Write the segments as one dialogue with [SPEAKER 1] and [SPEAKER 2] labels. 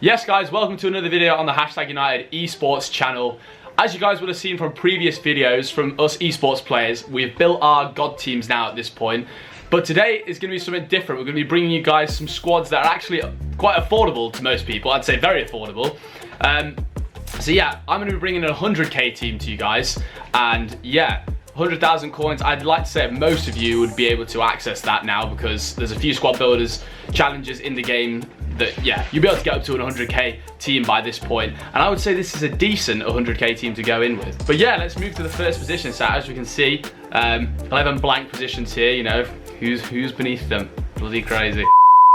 [SPEAKER 1] Yes guys, welcome to another video on the #United esports channel. As you guys would have seen from previous videos from us esports players, we've built our god teams now at this point. But today is going to be something different. We're going to be bringing you guys some squads that are actually quite affordable to most people. I'd say very affordable. So yeah, I'm going to be bringing a 100k team to you guys. And yeah, 100,000 coins. I'd like to say most of you would be able to access that now because there's a few squad builders challenges in the game that, yeah, you'll be able to get up to an 100k team by this point. And I would say this is a decent 100k team to go in with. But yeah, let's move to the first position. So as we can see, 11 blank positions here, you know, who's beneath them? Bloody crazy.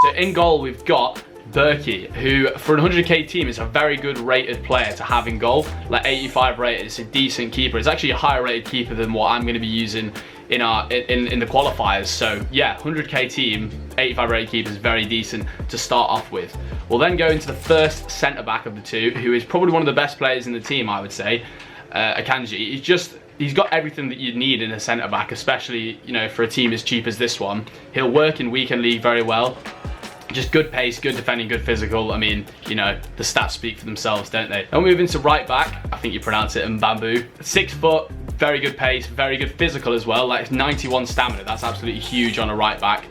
[SPEAKER 1] So in goal, we've got Berkey, who for an 100k team is a very good rated player to have in goal. Like 85 rated, it's a decent keeper. It's actually a higher rated keeper than what I'm going to be using in the qualifiers. So yeah, 100k team, 85 rated keeper is very decent to start off with. We'll then go into the first centre back of the two, who is probably one of the best players in the team, I would say, Akanji. He's got everything that you'd need in a centre back, especially, you know, for a team as cheap as this one. He'll work in weekend league very well. Just good pace, good defending, good physical. I mean, you know, the stats speak for themselves, don't they? Then we move into right back. I think you pronounce it Mbambu. 6 foot, very good pace, very good physical as well. Like 91 stamina, that's absolutely huge on a right back.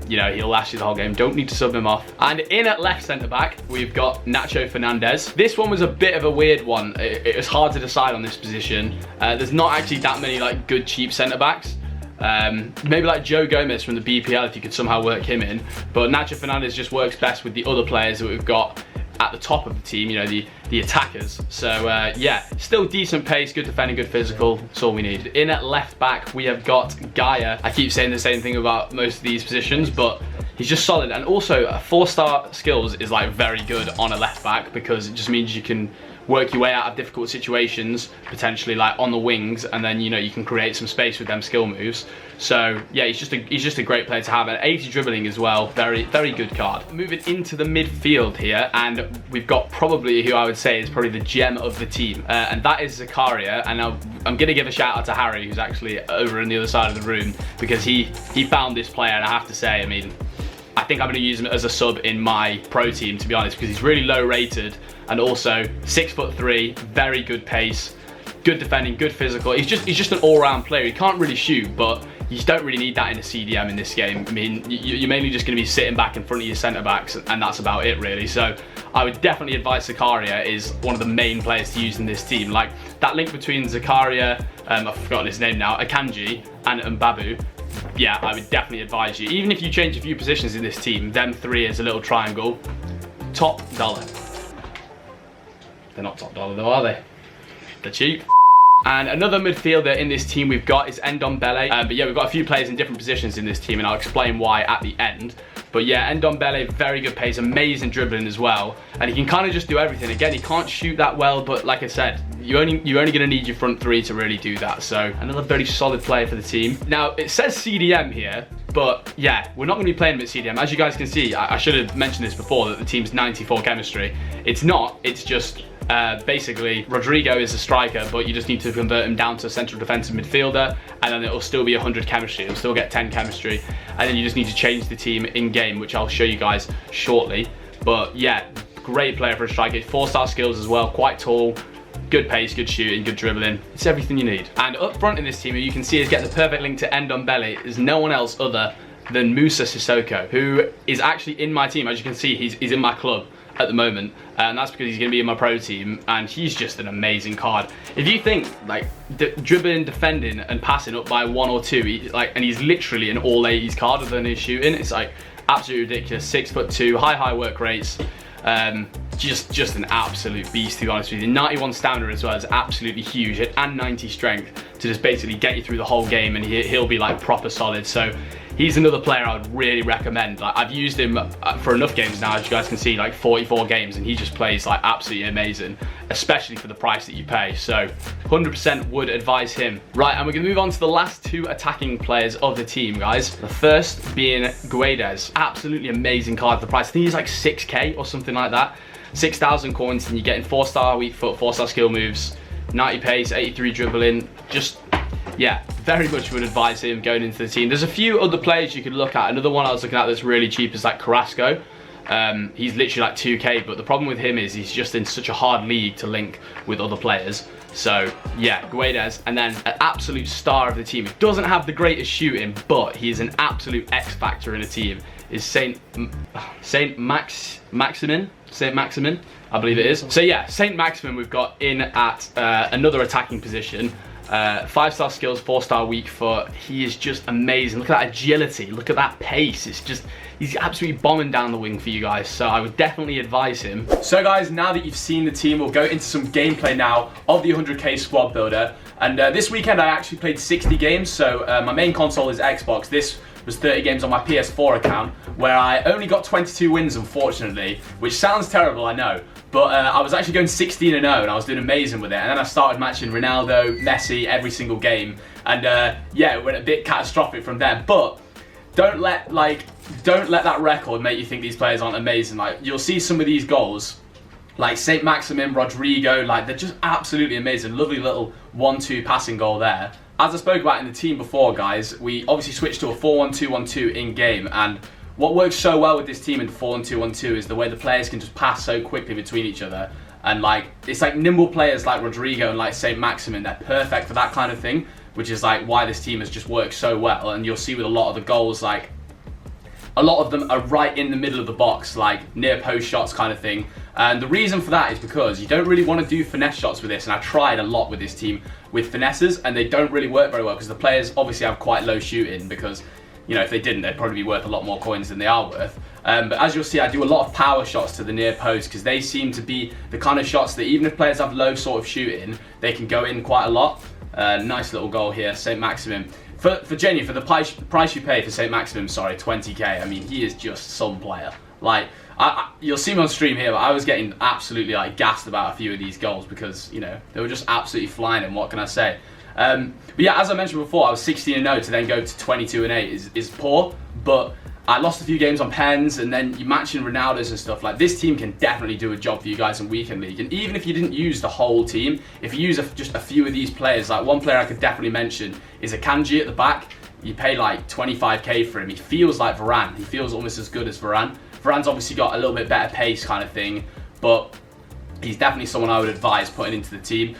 [SPEAKER 1] You know, he'll last you the whole game. Don't need to sub him off. And in at left centre back, we've got Nacho Fernandez. This one was a bit of a weird one. It was hard to decide on this position. There's not actually that many like good cheap centre backs. Maybe like Joe Gomez from the BPL if you could somehow work him in, but Nacho Fernandez just works best with the other players that we've got at the top of the team, you know, the attackers. So yeah, still decent pace, good defending, good physical, that's all we need. In at left back, we have got Gaia. I keep saying the same thing about most of these positions, but he's just solid. And also 4-star skills is like very good on a left back because it just means you can work your way out of difficult situations, potentially like on the wings, and then, you know, you can create some space with them skill moves. So yeah, he's just a great player to have. And 80 dribbling as well, very good card. Moving into the midfield here, and we've got probably who I would say is probably the gem of the team, and that is Zakaria. And I'm gonna give a shout out to Harry, who's actually over on the other side of the room, because he found this player, and I have to say, I mean, I think I'm going to use him as a sub in my pro team, to be honest, because he's really low rated and also 6'3", very good pace, good defending, good physical. He's just an all-round player. He can't really shoot, but you don't really need that in a CDM in this game. I mean, you're mainly just going to be sitting back in front of your centre backs, and that's about it really. So I would definitely advise Zakaria is one of the main players to use in this team. Like that link between Zakaria, I've forgotten his name now, Akanji and Mbabu. Yeah, I would definitely advise you. Even if you change a few positions in this team, them three as a little triangle, top dollar. They're not top dollar though, are they? They're cheap. And another midfielder in this team we've got is Ndombele. But yeah, we've got a few players in different positions in this team, and I'll explain why at the end. But yeah, Ndombele, very good pace, amazing dribbling as well. And he can kind of just do everything. Again, he can't shoot that well, but like I said, you're only going to need your front three to really do that. So another very solid player for the team. Now, it says CDM here, but yeah, we're not going to be playing him at CDM. As you guys can see, I should have mentioned this before, that the team's 94 chemistry. It's not, it's just basically Rodrigo is a striker, but you just need to convert him down to a central defensive midfielder, and then it'll still be 100 chemistry. It'll still get 10 chemistry, and then you just need to change the team in game, which I'll show you guys shortly. But yeah, great player for a striker. 4-star skills as well, quite tall, good pace, good shooting, good dribbling. It's everything you need. And up front in this team, you can see is getting the perfect link to Ndombele is no one else other than Musa Sissoko, who is actually in my team. As you can see, he's in my club at the moment, and that's because he's going to be in my pro team, and he's just an amazing card. If you think like dribbling, defending and passing up by 1 or 2, and he's literally an all 80s card other than his shooting, it's like absolutely ridiculous. 6'2", high work rates, just an absolute beast, to be honest with you. 91 stamina as well is absolutely huge, and 90 strength to just basically get you through the whole game, and he'll be like proper solid. So he's another player I would really recommend. Like, I've used him for enough games now, as you guys can see, like 44 games, and he just plays like absolutely amazing, especially for the price that you pay. So 100% would advise him. Right, and we're gonna move on to the last 2 attacking players of the team, guys. The first being Guedes. Absolutely amazing card for the price. I think he's like 6k or something like that. 6,000 coins, and you're getting 4-star weak foot, 4-star skill moves, 90 pace, 83 dribbling. Just, yeah, very much would advise him going into the team. There's a few other players you could look at. Another one I was looking at that's really cheap is like Carrasco. He's literally like 2k, but the problem with him is he's just in such a hard league to link with other players. So yeah, Guedes, and then an absolute star of the team. He doesn't have the greatest shooting, but he is an absolute X factor in the team. Is Saint Maximin, I believe it is. So yeah, Saint Maximin we've got in at another attacking position. 5-star skills, 4-star weak foot. He is just amazing. Look at that agility. Look at that pace. It's just, he's absolutely bombing down the wing for you guys. So I would definitely advise him. So guys, now that you've seen the team, we'll go into some gameplay now of the 100k squad builder. And this weekend I actually played 60 games. So my main console is Xbox. This was 30 games on my PS4 account, where I only got 22 wins, unfortunately, which sounds terrible, I know. But I was actually going 16-0 and I was doing amazing with it. And then I started matching Ronaldo, Messi every single game. And yeah, it went a bit catastrophic from there. But don't let that record make you think these players aren't amazing. Like, you'll see some of these goals, like Saint Maximin, Rodrigo, like they're just absolutely amazing. Lovely little 1-2 passing goal there. As I spoke about in the team before, guys, we obviously switched to a 4-1-2-1-2 in game, and what works so well with this team in 4-1-2-1-2 is the way the players can just pass so quickly between each other. And like, it's like nimble players like Rodrigo and like Saint Maximin, they're perfect for that kind of thing, which is like why this team has just worked so well. And you'll see with a lot of the goals, like a lot of them are right in the middle of the box, like near post shots kind of thing. And the reason for that is because you don't really want to do finesse shots with this, and I tried a lot with this team with finesses, and they don't really work very well because the players obviously have quite low shooting, because, you know, if they didn't, they'd probably be worth a lot more coins than they are worth. But as you'll see, I do a lot of power shots to the near post, because they seem to be the kind of shots that even if players have low sort of shooting, they can go in quite a lot. Nice little goal here, Saint Maximin. For genuine, for the price you pay for Saint Maximin, sorry, 20k, I mean, he is just some player. Like, you'll see me on stream here, but I was getting absolutely like gassed about a few of these goals because, you know, they were just absolutely flying in. What can I say? But yeah, as I mentioned before, I was 16-0 to then go to 22-8 is poor, but I lost a few games on pens, and then you matching Ronaldo's and stuff. Like, this team can definitely do a job for you guys in weekend league. And even if you didn't use the whole team, if you use just a few of these players, like one player I could definitely mention is Akanji at the back. You pay like 25k for him. He feels like Varane. He feels almost as good as Varane. Varane's obviously got a little bit better pace kind of thing, but he's definitely someone I would advise putting into the team.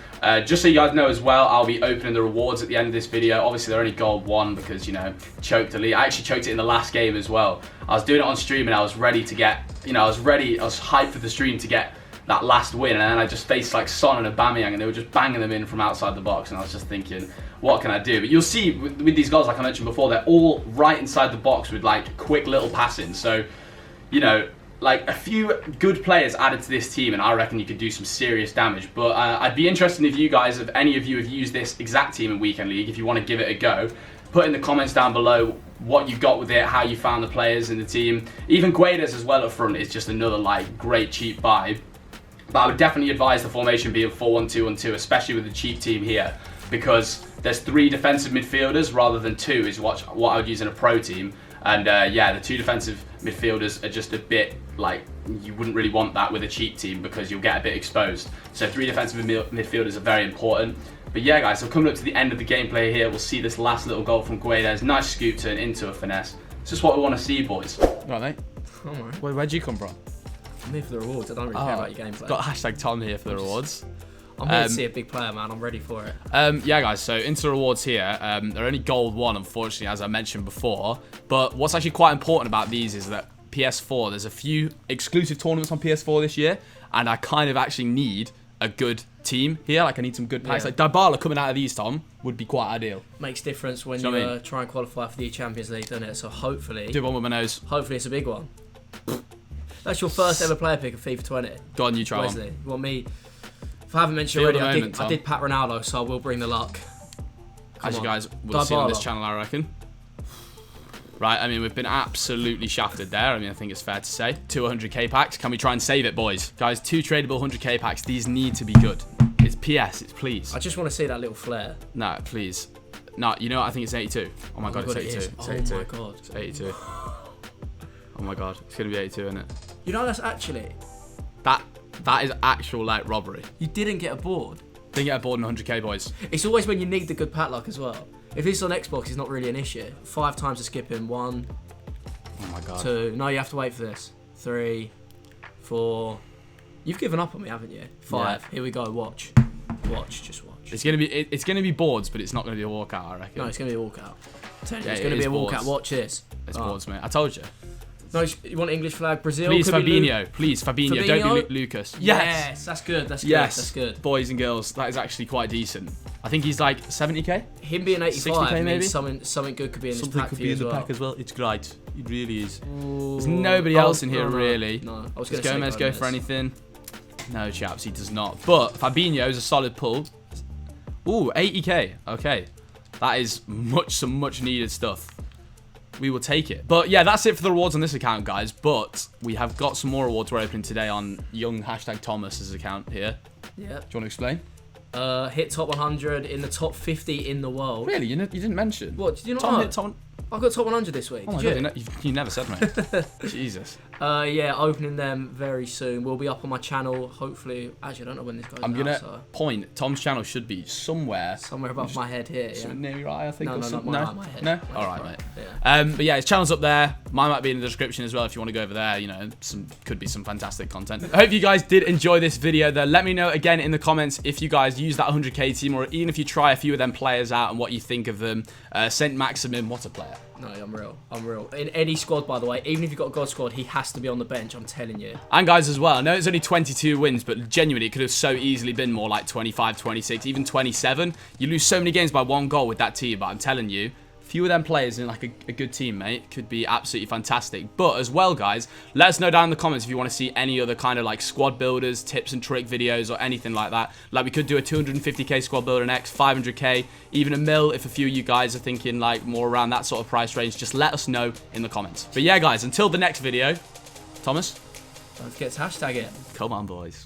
[SPEAKER 1] Just so you guys know as well, I'll be opening the rewards at the end of this video. Obviously, they're only gold 1 because, you know, choked elite. I actually choked it in the last game as well. I was doing it on stream and I was ready to get, you know, I was hyped for the stream to get that last win, and then I just faced like Son and Aubameyang, and they were just banging them in from outside the box, and I was just thinking, what can I do? But you'll see with these goals, like I mentioned before, they're all right inside the box with like quick little passing. So, you know, like a few good players added to this team, and I reckon you could do some serious damage. But I'd be interested if you guys, if any of you have used this exact team in Weekend League, if you want to give it a go, put in the comments down below what you got with it, how you found the players in the team. Even Guedes as well up front is just another like great cheap buy. But I would definitely advise the formation being 4-1-2-1-2, especially with the cheap team here, because there's 3 defensive midfielders rather than 2 is what I would use in a pro team. And yeah, the 2 defensive midfielders are just a bit like, you wouldn't really want that with a cheap team because you'll get a bit exposed. So 3 defensive midfielders are very important. But yeah, guys, so coming up to the end of the gameplay here, we'll see this last little goal from Guedes. Nice scoop turn into a finesse. It's just what we want to see, boys.
[SPEAKER 2] Right, mate.
[SPEAKER 3] Oh, man.
[SPEAKER 2] Where'd you come from?
[SPEAKER 3] I'm here for the rewards. I don't really care about your gameplay.
[SPEAKER 2] Got hashtag Tom here for the rewards.
[SPEAKER 3] I'm here to see a big player, man. I'm ready for it.
[SPEAKER 2] Yeah, guys, so into the rewards here. They're only gold 1, unfortunately, as I mentioned before. But what's actually quite important about these is that PS4, there's a few exclusive tournaments on PS4 this year, and I kind of actually need a good team here. Like, I need some good packs.
[SPEAKER 3] Yeah.
[SPEAKER 2] Like, Dybala coming out of these, Tom, would be quite ideal.
[SPEAKER 3] Makes difference when
[SPEAKER 2] Do you know what I
[SPEAKER 3] you try and qualify for the Champions League, doesn't it? So hopefully...
[SPEAKER 2] Do one with my nose.
[SPEAKER 3] Hopefully it's a big one. That's your first ever player pick of FIFA 20.
[SPEAKER 2] Go on, you try
[SPEAKER 3] Wesley,
[SPEAKER 2] one.
[SPEAKER 3] you want me... If I haven't mentioned
[SPEAKER 2] Feel the
[SPEAKER 3] already,
[SPEAKER 2] moment,
[SPEAKER 3] I did Pat Ronaldo, so I will bring the luck.
[SPEAKER 2] As you guys will see on this channel, I reckon. Right, I mean, we've been absolutely shafted there. I mean, I think it's fair to say. 2 100k packs. Can we try and save it, boys? Guys, 2 tradable 100k packs. These need to be good. It's PS. It's please.
[SPEAKER 3] I just want to see that little flare.
[SPEAKER 2] No, please. No, you know what? I think it's 82. Oh my god, it's 82. It's 82.
[SPEAKER 3] Oh my god.
[SPEAKER 2] It's 82. Oh my god. It's going to be 82, isn't it?
[SPEAKER 3] You know, that's actually...
[SPEAKER 2] That is actual, like, robbery.
[SPEAKER 3] You didn't get a board.
[SPEAKER 2] Didn't get a board in 100k, boys.
[SPEAKER 3] It's always when you need the good pat luck as well. If it's on Xbox, it's not really an issue. 5 times to skip in. 1,
[SPEAKER 2] oh my god.
[SPEAKER 3] 2. No, you have to wait for this. 3, 4. You've given up on me, haven't you? 5.
[SPEAKER 2] Yeah.
[SPEAKER 3] Here we go. Watch. Just watch.
[SPEAKER 2] It's gonna be boards, but it's not gonna be a walkout, I reckon.
[SPEAKER 3] No, it's gonna be a walkout. I'm telling you,
[SPEAKER 2] Yeah,
[SPEAKER 3] it's
[SPEAKER 2] it
[SPEAKER 3] gonna be
[SPEAKER 2] is
[SPEAKER 3] a walkout.
[SPEAKER 2] boards.
[SPEAKER 3] Watch this.
[SPEAKER 2] It's boards, mate. I told you.
[SPEAKER 3] No, you want English flag? Brazil.
[SPEAKER 2] Please,
[SPEAKER 3] could be
[SPEAKER 2] Fabinho. Please, Fabinho. Don't
[SPEAKER 3] Fabinho?
[SPEAKER 2] be Lucas.
[SPEAKER 3] Yes, that's good. That's good.
[SPEAKER 2] Yes.
[SPEAKER 3] That's good.
[SPEAKER 2] Boys and girls, that is actually quite decent. I think he's like 70k.
[SPEAKER 3] Him being 85
[SPEAKER 2] 60k
[SPEAKER 3] means
[SPEAKER 2] maybe?
[SPEAKER 3] something good could be in this pack for you as well.
[SPEAKER 2] It's great. It really is.
[SPEAKER 3] Ooh.
[SPEAKER 2] There's nobody else in here
[SPEAKER 3] no.
[SPEAKER 2] really.
[SPEAKER 3] No, I was
[SPEAKER 2] Does
[SPEAKER 3] going to say
[SPEAKER 2] Gomez go for anything? No, chaps, he does not. But Fabinho is a solid pull. Ooh, 80k. Okay. That is some much needed stuff. We will take it. But yeah, that's it for the rewards on this account, guys. But we have got some more rewards we're opening today on young #Thomas's account here.
[SPEAKER 3] Yeah.
[SPEAKER 2] Do you want to explain?
[SPEAKER 3] Hit top 100 in the top 50 in the world.
[SPEAKER 2] Really? You didn't mention?
[SPEAKER 3] What, did you not
[SPEAKER 2] Tom
[SPEAKER 3] know?
[SPEAKER 2] hit Tom.
[SPEAKER 3] I got top 100 this week.
[SPEAKER 2] Oh my
[SPEAKER 3] Did
[SPEAKER 2] God, you never said, mate. Jesus.
[SPEAKER 3] Yeah, opening them very soon. We'll be up on my channel, hopefully. Actually, I don't know when this goes
[SPEAKER 2] I'm
[SPEAKER 3] out,
[SPEAKER 2] gonna
[SPEAKER 3] so
[SPEAKER 2] point. Tom's channel should be somewhere
[SPEAKER 3] above my head here. Yeah.
[SPEAKER 2] somewhere near your eye, I think.
[SPEAKER 3] No,
[SPEAKER 2] or
[SPEAKER 3] no,
[SPEAKER 2] something.
[SPEAKER 3] not my head.
[SPEAKER 2] No.
[SPEAKER 3] My
[SPEAKER 2] All
[SPEAKER 3] head,
[SPEAKER 2] right, mate.
[SPEAKER 3] Yeah.
[SPEAKER 2] But yeah, his channel's up there. Mine might be in the description as well if you want to go over there. You know, could be some fantastic content. I hope you guys did enjoy this video. Though, let me know again in the comments if you guys use that 100k team, or even if you try a few of them players out and what you think of them. Saint Maximin, what a player.
[SPEAKER 3] No, I'm real. In any squad, by the way, even if you've got a God squad, he has to be on the bench, I'm telling you.
[SPEAKER 2] And guys as well, I know it's only 22 wins, but genuinely it could have so easily been more like 25, 26, even 27. You lose so many games by 1 goal with that team, but I'm telling you, few of them players in like a good team, mate, could be absolutely fantastic. But as well, guys, let us know down in the comments if you want to see any other kind of like squad builders, tips and trick videos or anything like that. Like we could do a 250k squad builder next, 500k, even a mil if a few of you guys are thinking like more around that sort of price range. Just let us know in the comments. But yeah, guys, until the next video, Thomas,
[SPEAKER 3] Don't forget to hashtag it.
[SPEAKER 2] come on, boys.